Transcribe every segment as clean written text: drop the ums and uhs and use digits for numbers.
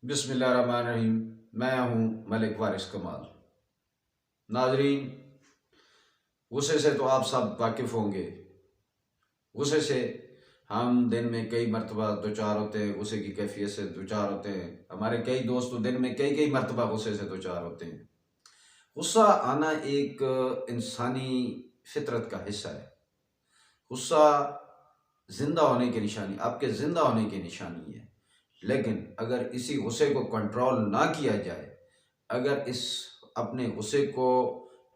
بسم اللہ الرحمن الرحیم۔ میں ہوں ملک وارث کمال۔ ناظرین، غصے سے تو آپ سب واقف ہوں گے۔ غصے سے ہم دن میں کئی مرتبہ دوچار ہوتے ہیں، غصے کی کیفیت سے دوچار ہوتے ہیں۔ ہمارے کئی دوست تو دن میں کئی مرتبہ غصے سے دوچار ہوتے ہیں۔ غصہ آنا ایک انسانی فطرت کا حصہ ہے۔ غصہ زندہ ہونے کی نشانی، آپ کے زندہ ہونے کی نشانی ہے۔ لیکن اگر اسی غصے کو کنٹرول نہ کیا جائے، اگر اپنے غصے کو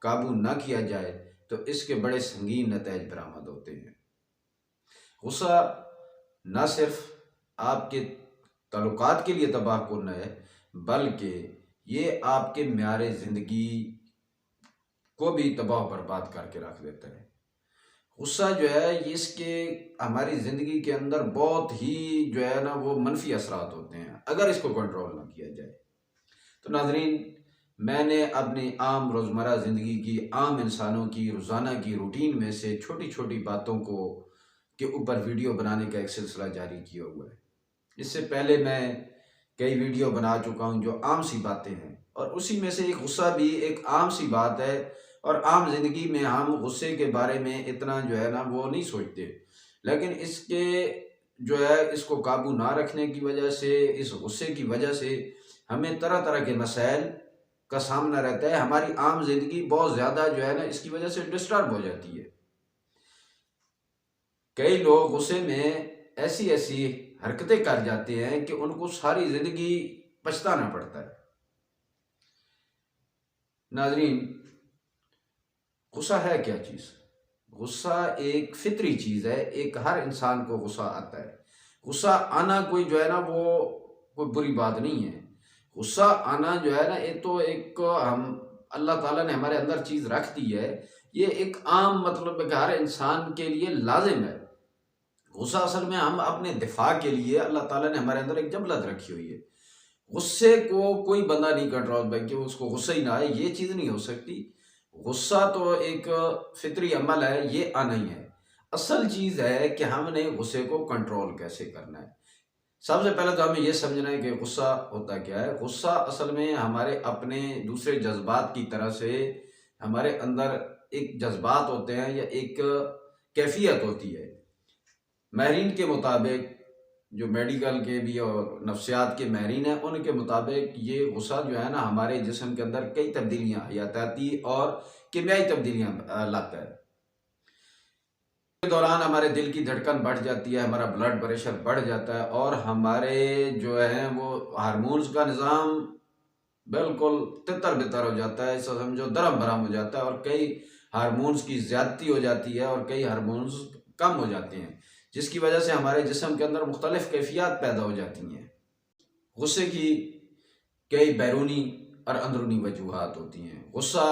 قابو نہ کیا جائے تو اس کے بڑے سنگین نتائج برآمد ہوتے ہیں۔ غصہ نہ صرف آپ کے تعلقات کے لیے تباہ کن ہے، بلکہ یہ آپ کے معیار زندگی کو بھی تباہ و برباد کر کے رکھ دیتا ہے۔ غصہ جو ہے اس کے ہماری زندگی کے اندر بہت ہی جو ہے نا وہ منفی اثرات ہوتے ہیں اگر اس کو کنٹرول نہ کیا جائے۔ تو ناظرین، میں نے اپنی عام روزمرہ زندگی کی، عام انسانوں کی روزانہ کی روٹین میں سے چھوٹی چھوٹی باتوں کے اوپر ویڈیو بنانے کا ایک سلسلہ جاری کیا ہوا ہے۔ اس سے پہلے میں کئی ویڈیو بنا چکا ہوں جو عام سی باتیں ہیں، اور اسی میں سے ایک غصہ بھی ایک عام سی بات ہے، اور عام زندگی میں ہم غصے کے بارے میں اتنا جو ہے نا وہ نہیں سوچتے، لیکن اس کو قابو نہ رکھنے کی وجہ سے، اس غصے کی وجہ سے ہمیں طرح طرح کے مسائل کا سامنا رہتا ہے۔ ہماری عام زندگی بہت زیادہ جو ہے نا اس کی وجہ سے ڈسٹرب ہو جاتی ہے۔ کئی لوگ غصے میں ایسی حرکتیں کر جاتے ہیں کہ ان کو ساری زندگی پچھتانا پڑتا ہے۔ ناظرین، غصہ ہے کیا چیز؟ غصہ ایک فطری چیز ہے، ایک ہر انسان کو غصہ آتا ہے۔ غصہ آنا کوئی جو ہے نا وہ کوئی بری بات نہیں ہے۔ غصہ آنا جو ہے نا ایک اللہ تعالیٰ نے ہمارے اندر چیز رکھ دی ہے، یہ ایک عام مطلب کہ ہر انسان کے لیے لازم ہے۔ غصہ اصل میں ہم اپنے دفاع کے لیے اللہ تعالیٰ نے ہمارے اندر ایک جبلت رکھی ہوئی ہے۔ غصے کو کوئی بندہ نہیں کنٹرول کہ اس کو غصہ ہی نہ آئے، یہ چیز نہیں ہو سکتی۔ غصہ تو ایک فطری عمل ہے، یہ آنا ہی ہے۔ اصل چیز ہے کہ ہم نے غصے کو کنٹرول کیسے کرنا ہے۔ سب سے پہلے تو ہمیں یہ سمجھنا ہے کہ غصہ ہوتا کیا ہے۔ غصہ اصل میں ہمارے اپنے دوسرے جذبات کی طرح سے ہمارے اندر ایک جذبات ہوتے ہیں یا ایک کیفیت ہوتی ہے۔ ماہرین کے مطابق، جو میڈیکل کے بھی اور نفسیات کے ماہرین ہیں، ان کے مطابق یہ غصہ جو ہے نا ہمارے جسم کے اندر کئی تبدیلیاں حیاتیاتی اور کیمیائی تبدیلیاں لاتا ہے۔ اس کے دوران ہمارے دل کی دھڑکن بڑھ جاتی ہے، ہمارا بلڈ پریشر بڑھ جاتا ہے، اور ہمارے جو ہے وہ ہارمونز کا نظام بالکل تتر بتر ہو جاتا ہے، اسے سمجھو درم برہم ہو جاتا ہے، اور کئی ہارمونز کی زیادتی ہو جاتی ہے اور کئی ہارمونز کم ہو جاتے ہیں، جس کی وجہ سے ہمارے جسم کے اندر مختلف کیفیات پیدا ہو جاتی ہیں۔ غصے کی کئی بیرونی اور اندرونی وجوہات ہوتی ہیں۔ غصہ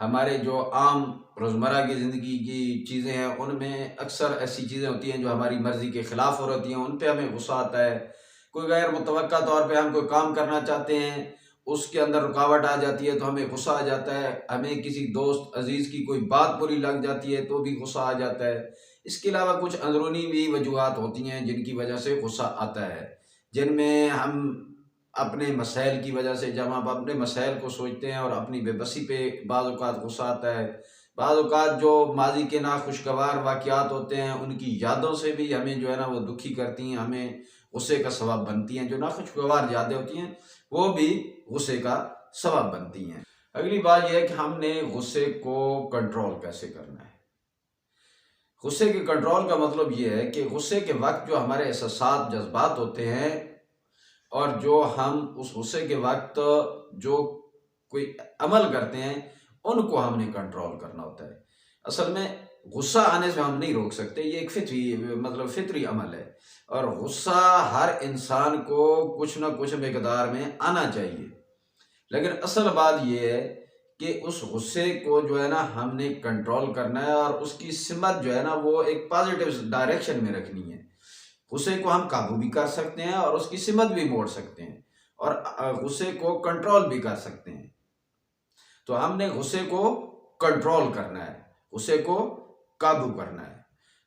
ہمارے جو عام روزمرہ کی زندگی کی چیزیں ہیں ان میں اکثر ایسی چیزیں ہوتی ہیں جو ہماری مرضی کے خلاف ہو رہتی ہیں، ان پہ ہمیں غصہ آتا ہے۔ کوئی غیر متوقع طور پہ ہم کوئی کام کرنا چاہتے ہیں، اس کے اندر رکاوٹ آ جاتی ہے تو ہمیں غصہ آ جاتا ہے۔ ہمیں کسی دوست عزیز کی کوئی بات بری لگ جاتی ہے تو بھی غصہ آ جاتا ہے۔ اس کے علاوہ کچھ اندرونی بھی وجوہات ہوتی ہیں جن کی وجہ سے غصہ آتا ہے، جن میں ہم اپنے مسائل کی وجہ سے، جب ہم اپنے مسائل کو سوچتے ہیں اور اپنی بے بسی پہ بعض اوقات غصہ آتا ہے۔ بعض اوقات جو ماضی کے ناخوشگوار واقعات ہوتے ہیں ان کی یادوں سے بھی ہمیں جو ہے نا وہ دکھی کرتی ہیں، ہمیں غصے کا سبب بنتی ہیں۔ جو ناخوشگوار یادیں ہوتی ہیں وہ بھی غصے کا سبب بنتی ہیں۔ اگلی بات یہ ہے کہ ہم نے غصے کو کنٹرول کیسے کرنا ہے۔ غصے کے کنٹرول کا مطلب یہ ہے کہ غصے کے وقت جو ہمارے احساسات، جذبات ہوتے ہیں، اور جو ہم اس غصے کے وقت جو کوئی عمل کرتے ہیں ان کو ہم نے کنٹرول کرنا ہوتا ہے۔ اصل میں غصہ آنے سے ہم نہیں روک سکتے، یہ ایک فطری عمل ہے، اور غصہ ہر انسان کو کچھ نہ کچھ مقدار میں آنا چاہیے، لیکن اصل بات یہ ہے کہ اس غصے کو جو ہے نا ہم نے کنٹرول کرنا ہے، اور اس کی سمت جو ہے نا وہ ایک پازیٹیو ڈائریکشن میں رکھنی ہے۔ غصے کو ہم قابو بھی کر سکتے ہیں اور اس کی سمت بھی موڑ سکتے ہیں، اور غصے کو کنٹرول بھی کر سکتے ہیں۔ تو ہم نے غصے کو کنٹرول کرنا ہے، غصے کو قابو کرنا ہے۔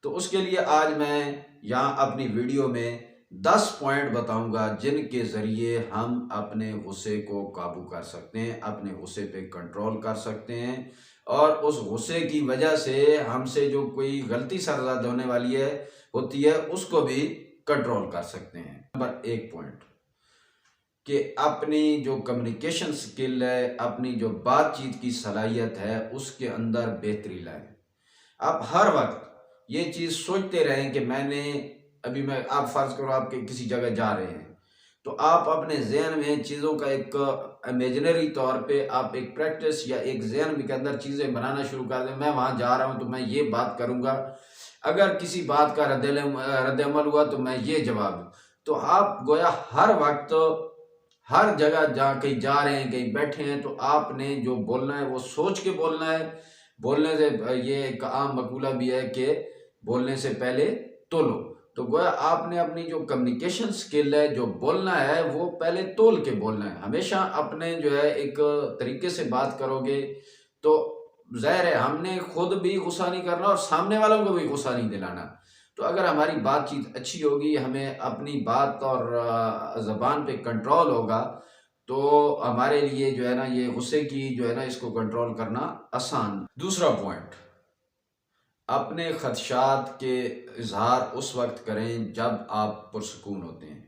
تو اس کے لیے آج میں یہاں اپنی ویڈیو میں 10 پوائنٹ بتاؤں گا جن کے ذریعے ہم اپنے غصے کو قابو کر سکتے ہیں، اپنے غصے پہ کنٹرول کر سکتے ہیں، اور اس غصے کی وجہ سے ہم سے جو کوئی غلطی سرزد ہونے والی ہوتی ہے اس کو بھی کنٹرول کر سکتے ہیں۔ نمبر 1 پوائنٹ کہ اپنی جو کمیونیکیشن سکل ہے، اپنی جو بات چیت کی صلاحیت ہے، اس کے اندر بہتری لائیں۔ آپ ہر وقت یہ چیز سوچتے رہیں کہ آپ فرض کرو آپ کے کسی جگہ جا رہے ہیں، تو آپ اپنے ذہن میں چیزوں کا ایک امیجنری طور پہ آپ ایک پریکٹس یا ایک ذہن کے اندر چیزیں بنانا شروع کر دیں۔ میں وہاں جا رہا ہوں تو میں یہ بات کروں گا، اگر کسی بات کا رد عمل ہوا تو میں یہ جواب دوں۔ تو آپ گویا ہر وقت ہر جگہ کہیں جا رہے ہیں، کہیں بیٹھے ہیں، تو آپ نے جو بولنا ہے وہ سوچ کے بولنا ہے۔ بولنے سے یہ ایک عام مقولہ بھی ہے کہ بولنے سے پہلے تولو۔ تو گویا آپ نے اپنی جو کمیونیکیشن سکل ہے، جو بولنا ہے، وہ پہلے تول کے بولنا ہے۔ ہمیشہ اپنے جو ہے ایک طریقے سے بات کرو گے تو ظاہر ہے ہم نے خود بھی غصہ نہیں کرنا اور سامنے والوں کو بھی غصہ نہیں دلانا۔ تو اگر ہماری بات چیت اچھی ہوگی، ہمیں اپنی بات اور زبان پہ کنٹرول ہوگا، تو ہمارے لیے جو ہے نا یہ غصے کی جو ہے نا اس کو کنٹرول کرنا آسان۔ دوسرا پوائنٹ، اپنے خدشات کے اظہار اس وقت کریں جب آپ پرسکون ہوتے ہیں۔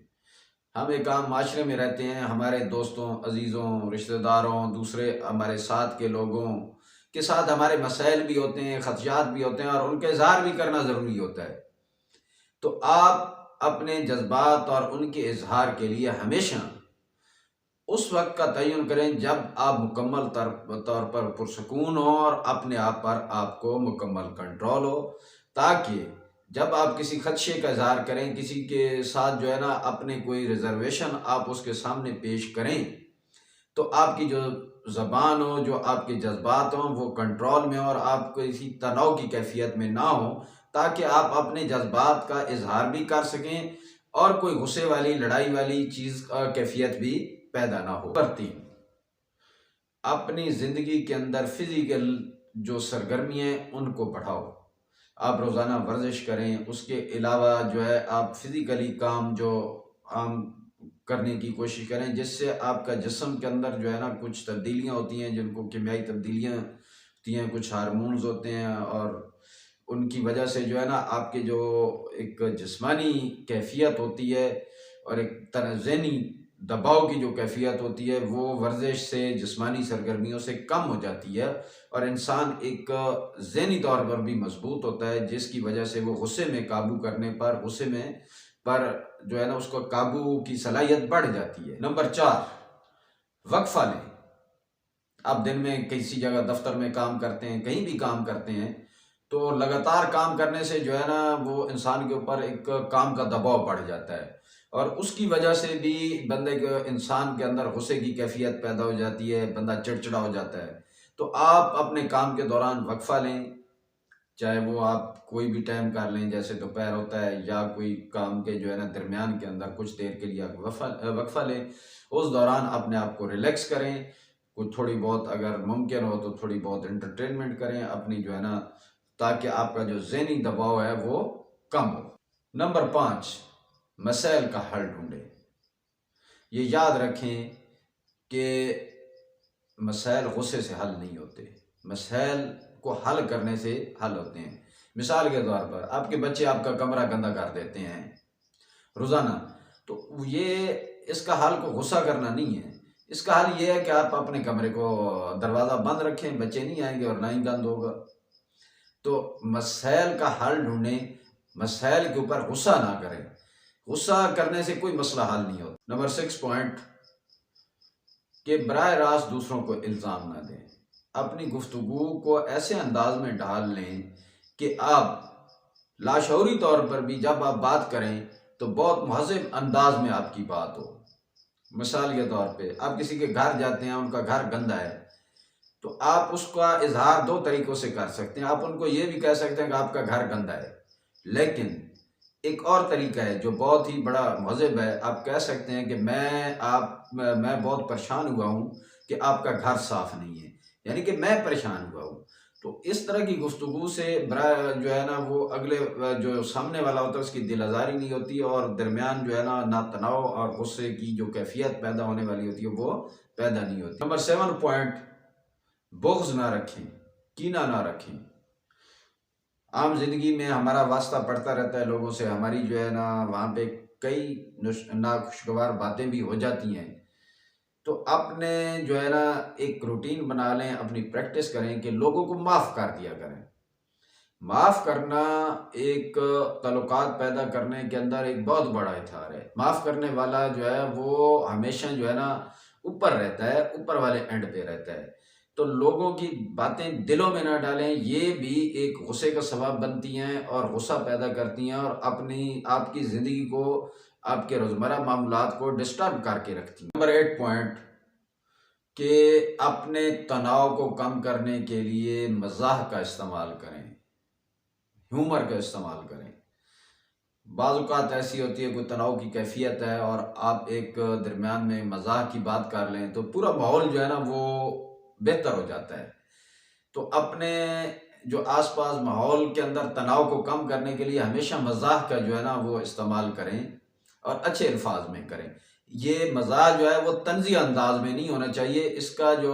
ہم ایک عام معاشرے میں رہتے ہیں، ہمارے دوستوں، عزیزوں، رشتہ داروں، دوسرے ہمارے ساتھ کے لوگوں کے ساتھ ہمارے مسائل بھی ہوتے ہیں، خدشات بھی ہوتے ہیں، اور ان کا اظہار بھی کرنا ضروری ہوتا ہے۔ تو آپ اپنے جذبات اور ان کے اظہار کے لیے ہمیشہ اس وقت کا تعین کریں جب آپ مکمل طور پر پرسکون ہو اور اپنے آپ پر آپ کو مکمل کنٹرول ہو، تاکہ جب آپ کسی خدشے کا اظہار کریں، کسی کے ساتھ جو ہے نا اپنے کوئی ریزرویشن آپ اس کے سامنے پیش کریں، تو آپ کی جو زبان ہو، جو آپ کے جذبات ہوں، وہ کنٹرول میں ہو اور آپ کسی تناؤ کی کیفیت میں نہ ہو، تاکہ آپ اپنے جذبات کا اظہار بھی کر سکیں اور کوئی غصے والی، لڑائی والی چیز کیفیت بھی پیدا نہ ہو۔ نمبر 3، اپنی زندگی کے اندر فزیکل جو سرگرمی ہیں ان کو بڑھاؤ۔ آپ روزانہ ورزش کریں، اس کے علاوہ جو ہے آپ فزیکلی کام جو عام کرنے کی کوشش کریں، جس سے آپ کا جسم کے اندر جو ہے نا کچھ تبدیلیاں ہوتی ہیں، جن کو کیمیائی تبدیلیاں ہوتی ہیں، کچھ ہارمونز ہوتے ہیں، اور ان کی وجہ سے جو ہے نا آپ کے جو ایک جسمانی کیفیت ہوتی ہے اور ایک ذہنی دباؤ کی جو کیفیت ہوتی ہے، وہ ورزش سے، جسمانی سرگرمیوں سے کم ہو جاتی ہے، اور انسان ایک ذہنی طور پر بھی مضبوط ہوتا ہے، جس کی وجہ سے وہ غصے میں قابو کرنے پر جو ہے نا اس کو قابو کی صلاحیت بڑھ جاتی ہے۔ نمبر 4، وقفہ لیں۔ آپ دن میں کسی جگہ دفتر میں کام کرتے ہیں، کہیں بھی کام کرتے ہیں، تو لگاتار کام کرنے سے جو ہے نا وہ انسان کے اوپر ایک کام کا دباؤ بڑھ جاتا ہے، اور اس کی وجہ سے بھی انسان کے اندر غصے کی کیفیت پیدا ہو جاتی ہے، بندہ چڑچڑا ہو جاتا ہے۔ تو آپ اپنے کام کے دوران وقفہ لیں، چاہے وہ آپ کوئی بھی ٹائم کر لیں، جیسے دوپہر ہوتا ہے، یا کوئی کام کے جو ہے نا درمیان کے اندر کچھ دیر کے لیے وقفہ لیں۔ اس دوران اپنے آپ کو ریلیکس کریں، کچھ تھوڑی بہت اگر ممکن ہو تو تھوڑی بہت انٹرٹینمنٹ کریں اپنی جو ہے نا، تاکہ آپ کا جو ذہنی دباؤ ہے وہ کم ہو۔ نمبر 5، مسائل کا حل ڈھونڈیں۔ یہ یاد رکھیں کہ مسائل غصے سے حل نہیں ہوتے، مسائل کو حل کرنے سے حل ہوتے ہیں۔ مثال کے طور پر آپ کے بچے آپ کا کمرہ گندا کر دیتے ہیں روزانہ، تو اس کا حل کو غصہ کرنا نہیں ہے، اس کا حل یہ ہے کہ آپ اپنے کمرے کو دروازہ بند رکھیں، بچے نہیں آئیں گے اور نہ ہی گند ہوگا۔ تو مسائل کا حل ڈھونڈیں، مسائل کے اوپر غصہ نہ کریں، غصہ کرنے سے کوئی مسئلہ حل نہیں ہوتا۔ نمبر 6 پوائنٹ، کہ براہ راست دوسروں کو الزام نہ دیں۔ اپنی گفتگو کو ایسے انداز میں ڈھال لیں کہ آپ لاشعوری طور پر بھی جب آپ بات کریں تو بہت مہذب انداز میں آپ کی بات ہو۔ مثال کے طور پہ آپ کسی کے گھر جاتے ہیں، ان کا گھر گندا ہے، تو آپ اس کا اظہار 2 طریقوں سے کر سکتے ہیں۔ آپ ان کو یہ بھی کہہ سکتے ہیں کہ آپ کا گھر گندا ہے، لیکن ایک اور طریقہ ہے جو بہت ہی بڑا مہذب ہے، آپ کہہ سکتے ہیں کہ میں بہت پریشان ہوا ہوں کہ آپ کا گھر صاف نہیں ہے، یعنی کہ میں پریشان ہوا ہوں۔ تو اس طرح کی گفتگو سے برا جو ہے نا وہ اگلے جو سامنے والا ہوتا ہے اس کی دل آزاری نہیں ہوتی، اور درمیان جو ہے نا تناؤ اور غصے کی جو کیفیت پیدا ہونے والی ہوتی ہے وہ پیدا نہیں ہوتی۔ نمبر 7 پوائنٹ، بغض نہ رکھیں، کینہ نہ رکھیں۔ عام زندگی میں ہمارا واسطہ پڑتا رہتا ہے لوگوں سے، ہماری جو ہے نا وہاں پہ کئی ناخوشگوار باتیں بھی ہو جاتی ہیں، تو اپنے جو ہے نا ایک روٹین بنا لیں، اپنی پریکٹس کریں کہ لوگوں کو معاف کر دیا کریں۔ معاف کرنا ایک تعلقات پیدا کرنے کے اندر ایک بہت بڑا ہتھیار ہے۔ معاف کرنے والا جو ہے وہ ہمیشہ جو ہے نا اوپر رہتا ہے، اوپر والے اینڈ پہ رہتا ہے۔ تو لوگوں کی باتیں دلوں میں نہ ڈالیں، یہ بھی ایک غصے کا سبب بنتی ہیں اور غصہ پیدا کرتی ہیں، اور آپ کی زندگی کو، آپ کے روزمرہ معاملات کو ڈسٹرب کر کے رکھتی ہیں۔ نمبر 8 پوائنٹ، کہ اپنے تناؤ کو کم کرنے کے لیے مزاح کا استعمال کریں، ہیومر کا استعمال کریں۔ بعض اوقات ایسی ہوتی ہے کوئی تناؤ کی کیفیت ہے اور آپ ایک درمیان میں مزاح کی بات کر لیں تو پورا ماحول جو ہے نا وہ بہتر ہو جاتا ہے۔ تو اپنے جو آس پاس ماحول کے اندر تناؤ کو کم کرنے کے لیے ہمیشہ مزاح کا جو ہے نا وہ استعمال کریں، اور اچھے الفاظ میں کریں۔ یہ مزاح جو ہے وہ طنزی انداز میں نہیں ہونا چاہیے، اس کا جو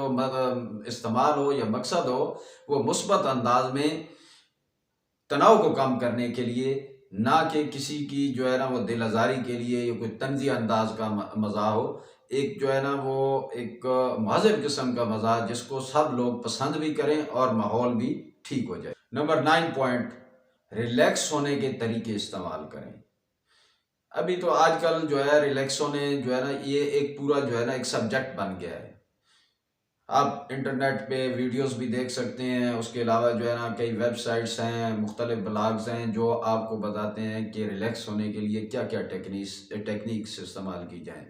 استعمال ہو یا مقصد ہو وہ مثبت انداز میں تناؤ کو کم کرنے کے لیے، نہ کہ کسی کی جو ہے نا وہ دل آزاری کے لیے یا کوئی طنزی انداز کا مزاح ہو۔ ایک جو ہے نا وہ ایک مہذب قسم کا مزاح جس کو سب لوگ پسند بھی کریں اور ماحول بھی ٹھیک ہو جائے۔ نمبر 9 پوائنٹ، ریلیکس ہونے کے طریقے استعمال کریں۔ ابھی تو آج کل جو ہے ریلیکس ہونے جو ہے نا یہ ایک پورا جو ہے نا ایک سبجیکٹ بن گیا ہے۔ آپ انٹرنیٹ پہ ویڈیوز بھی دیکھ سکتے ہیں، اس کے علاوہ جو ہے نا کئی ویب سائٹس ہیں، مختلف بلاگز ہیں جو آپ کو بتاتے ہیں کہ ریلیکس ہونے کے لیے کیا کیا ٹیکنیکس استعمال کی جائیں۔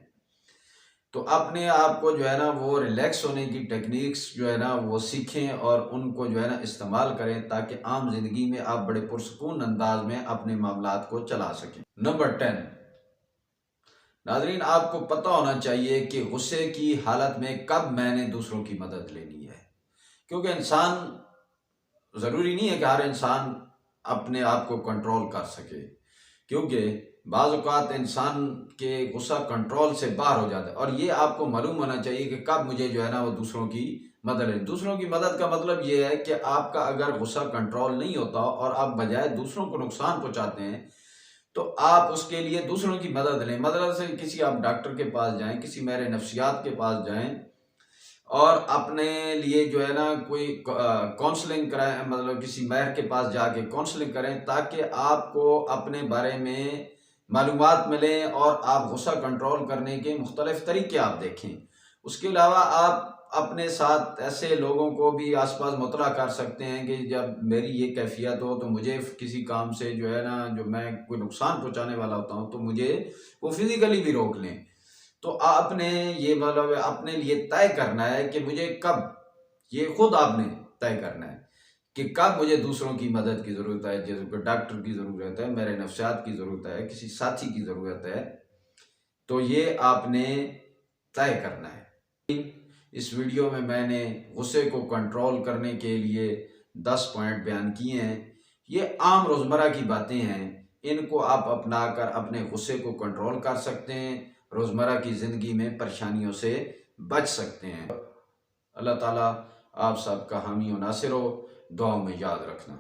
تو اپنے آپ کو جو ہے نا وہ ریلیکس ہونے کی ٹیکنیکس جو ہے نا وہ سیکھیں اور ان کو جو ہے نا استعمال کریں، تاکہ عام زندگی میں آپ بڑے پرسکون انداز میں اپنے معاملات کو چلا سکیں۔ نمبر 10، ناظرین آپ کو پتہ ہونا چاہیے کہ غصے کی حالت میں کب میں نے دوسروں کی مدد لینی ہے، کیونکہ انسان ضروری نہیں ہے کہ ہر انسان اپنے آپ کو کنٹرول کر سکے، کیونکہ بعض اوقات انسان کے غصہ کنٹرول سے باہر ہو جاتا ہے، اور یہ آپ کو معلوم ہونا چاہیے کہ کب مجھے جو ہے نا وہ دوسروں کی مدد لینی۔ دوسروں کی مدد کا مطلب یہ ہے کہ آپ کا اگر غصہ کنٹرول نہیں ہوتا اور آپ بجائے دوسروں کو نقصان پہنچاتے ہیں تو آپ اس کے لیے دوسروں کی مدد لیں۔ مطلب سے کسی آپ ڈاکٹر کے پاس جائیں، کسی ماہر نفسیات کے پاس جائیں اور اپنے لیے جو ہے نا کوئی کونسلنگ کرائیں، مطلب کسی ماہر کے پاس جا کے کونسلنگ کریں، تاکہ آپ کو اپنے بارے میں معلومات ملیں اور آپ غصہ کنٹرول کرنے کے مختلف طریقے آپ دیکھیں۔ اس کے علاوہ آپ اپنے ساتھ ایسے لوگوں کو بھی آس پاس مطلع کر سکتے ہیں کہ جب میری یہ کیفیت ہو تو مجھے کسی کام سے جو ہے نا جو میں کوئی نقصان پہنچانے والا ہوتا ہوں تو مجھے وہ فزیکلی بھی روک لیں۔ تو آپ نے یہ مطلب اپنے لیے طے کرنا ہے کہ مجھے کب، یہ خود آپ نے طے کرنا ہے کہ کب مجھے دوسروں کی مدد کی ضرورت ہے، جیسے کہ ڈاکٹر کی ضرورت ہے، میرے نفسیات کی ضرورت ہے، کسی ساتھی کی ضرورت ہے، تو یہ آپ نے طے کرنا ہے۔ اس ویڈیو میں نے غصے کو کنٹرول کرنے کے لیے 10 پوائنٹ بیان کیے ہیں۔ یہ عام روزمرہ کی باتیں ہیں، ان کو آپ اپنا کر اپنے غصے کو کنٹرول کر سکتے ہیں، روزمرہ کی زندگی میں پریشانیوں سے بچ سکتے ہیں۔ اللہ تعالیٰ آپ سب کا حامی و ناصر ہو، دعاؤں میں یاد رکھنا۔